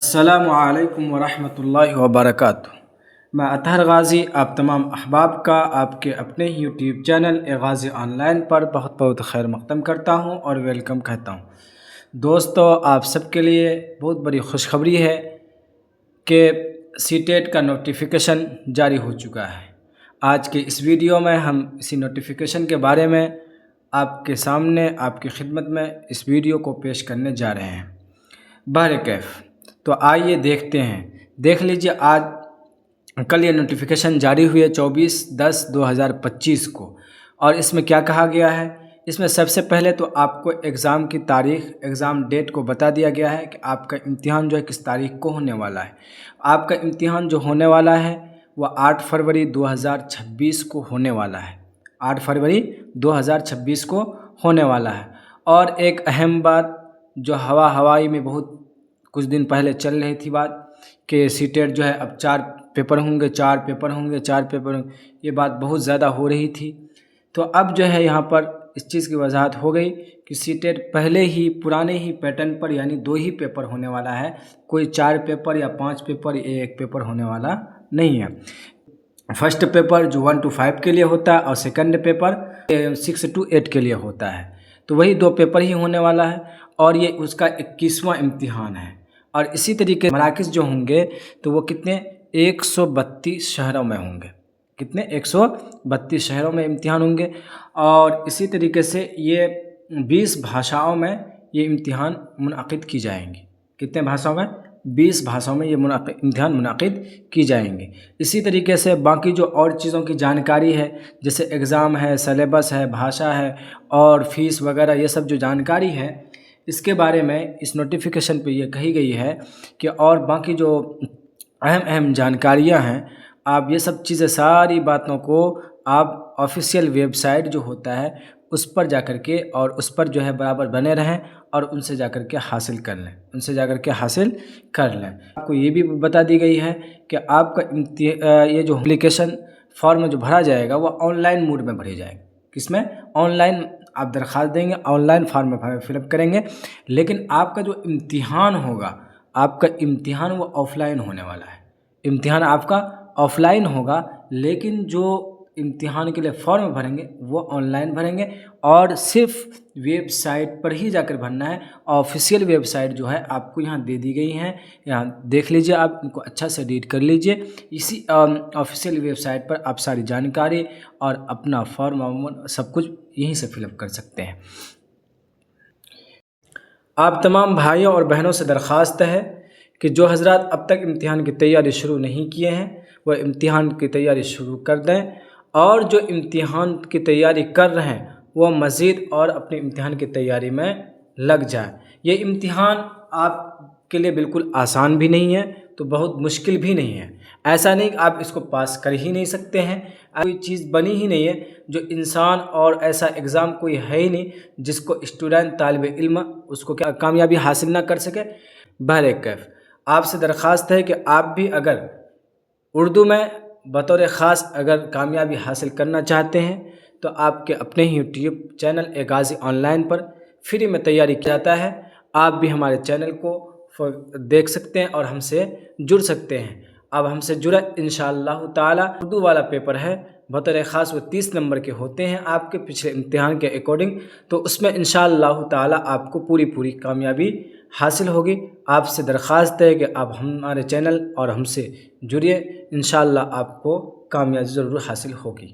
السلام علیکم ورحمۃ اللہ وبرکاتہ۔ میں اطہر غازی آپ تمام احباب کا آپ کے اپنے ہی YouTube channel Ghazi online پر بہت بہت خیر مقدم کرتا ہوں اور ویلکم کہتا ہوں۔ دوستو، آپ سب کے لیے بہت بڑی خوشخبری ہے کہ سی ٹیٹ کا نوٹیفیکیشن جاری ہو چکا ہے۔ آج کے اس ویڈیو میں ہم اسی نوٹیفیکیشن کے بارے میں آپ کے سامنے آپ کی خدمت میں اس ویڈیو کو پیش کرنے جا رہے ہیں۔ بہرکیف تو آئیے دیکھ لیجیے آج کل یہ نوٹیفیکیشن جاری ہوئی ہے 24/10/2025 کو، اور اس میں کیا کہا گیا ہے۔ اس میں سب سے پہلے تو آپ کو ایگزام کی تاریخ، ایگزام ڈیٹ کو بتا دیا گیا ہے کہ آپ کا امتحان جو ہے کس تاریخ کو ہونے والا ہے۔ آپ کا امتحان جو ہونے والا ہے وہ 8 فروری 2026 کو ہونے والا ہے۔ 8 فروری 2026 کو ہونے والا ہے۔ اور ایک اہم بات جو ہوائی میں بہت کچھ دن پہلے چل رہی تھی بات کہ سی ٹیٹ جو ہے اب 4 پیپر ہوں گے، 4 پیپر ہوں گے، 4 پیپر ہوں گے، یہ بات بہت زیادہ ہو رہی تھی۔ تو اب جو ہے یہاں پر اس چیز کی وضاحت ہو گئی کہ سی ٹیٹ پہلے ہی پرانے ہی پیٹرن پر یعنی 2 ہی پیپر ہونے والا ہے، کوئی 4 پیپر یا 5 پیپر یا 1 پیپر ہونے والا نہیں ہے۔ فرسٹ پیپر جو 1 to 5 کے لیے ہوتا ہے اور سیکنڈ پیپر 6 to 8 کے لیے ہوتا ہے، تو وہی 2 پیپر ہی ہونے والا ہے، اور یہ اس کا 21واں امتحان ہے۔ اور اسی طریقے مراکز جو ہوں گے تو وہ کتنے 132 شہروں میں ہوں گے، کتنے 132 شہروں میں امتحان ہوں گے، اور اسی طریقے سے یہ 20 بھاشاؤں میں یہ امتحان منعقد کی جائیں گی۔ کتنے بھاشاؤں میں؟ 20 بھاشاؤں میں یہ امتحان منعقد کی جائیں گے۔ اسی طریقے سے باقی جو اور چیزوں کی جانکاری ہے جیسے ایگزام ہے، سلیبس ہے، بھاشا ہے اور فیس وغیرہ، یہ سب جو جانکاری ہے اس کے بارے میں اس نوٹیفیکیشن پہ یہ کہی گئی ہے کہ اور باقی جو اہم جانکاریاں ہیں، آپ یہ سب چیزیں ساری باتوں کو آپ آفیشیل ویب سائٹ جو ہوتا ہے اس پر جا کر کے اور اس پر جو ہے برابر بنے رہیں اور ان سے جا کر کے حاصل کر لیں، آپ کو یہ بھی بتا دی گئی ہے کہ آپ کا یہ جو اپلیکیشن فارم جو بھرا جائے گا وہ آن لائن موڈ میں بھری جائے گا۔ کس میں؟ آن لائن آپ درخواست دیں گے، آن لائن فارم میں فل اپ کریں گے، لیکن آپ کا جو امتحان ہوگا، آپ کا امتحان وہ آف لائن ہونے والا ہے۔ امتحان آپ کا آف لائن ہوگا، لیکن جو امتحان کے لیے فارم بھریں گے وہ آن لائن بھریں گے، اور صرف ویب سائٹ پر ہی جا کر بھرنا ہے۔ آفیشیل ویب سائٹ جو ہے آپ کو یہاں دے دی گئی ہیں، یہاں دیکھ لیجئے، آپ ان کو اچھا سے ریڈ کر لیجئے۔ اسی آفیشیل ویب سائٹ پر آپ ساری جانکاری اور اپنا فارم سب کچھ یہیں سے فل اپ کر سکتے ہیں۔ آپ تمام بھائیوں اور بہنوں سے درخواست ہے کہ جو حضرات اب تک امتحان کی تیاری شروع نہیں کیے ہیں وہ امتحان کی تیاری شروع کر دیں، اور جو امتحان کی تیاری کر رہے ہیں وہ مزید اور اپنے امتحان کی تیاری میں لگ جائیں۔ یہ امتحان آپ کے لیے بالکل آسان بھی نہیں ہے تو بہت مشکل بھی نہیں ہے۔ ایسا نہیں کہ آپ اس کو پاس کر ہی نہیں سکتے ہیں، کوئی چیز بنی ہی نہیں ہے جو انسان، اور ایسا ایگزام کوئی ہے ہی نہیں جس کو اسٹوڈنٹ طالب علم اس کو کامیابی حاصل نہ کر سکے۔ بہرکیف آپ سے درخواست ہے کہ آپ بھی اگر اردو میں بطور خاص اگر کامیابی حاصل کرنا چاہتے ہیں تو آپ کے اپنے ہی YouTube channel Ghazi online پر فری میں تیاری کیا جاتا ہے۔ آپ بھی ہمارے چینل کو دیکھ سکتے ہیں اور ہم سے جڑ سکتے ہیں۔ اب ہم سے جڑا انشاءاللہ تعالی۔ اردو والا پیپر ہے بطور خاص، وہ 30 نمبر کے ہوتے ہیں آپ کے پچھلے امتحان کے اکارڈنگ، تو اس میں انشاءاللہ تعالی آپ کو پوری کامیابی حاصل ہوگی۔ آپ سے درخواست ہے کہ آپ ہمارے چینل اور ہم سے جڑیے، انشاءاللہ آپ کو کامیابی ضرور حاصل ہوگی۔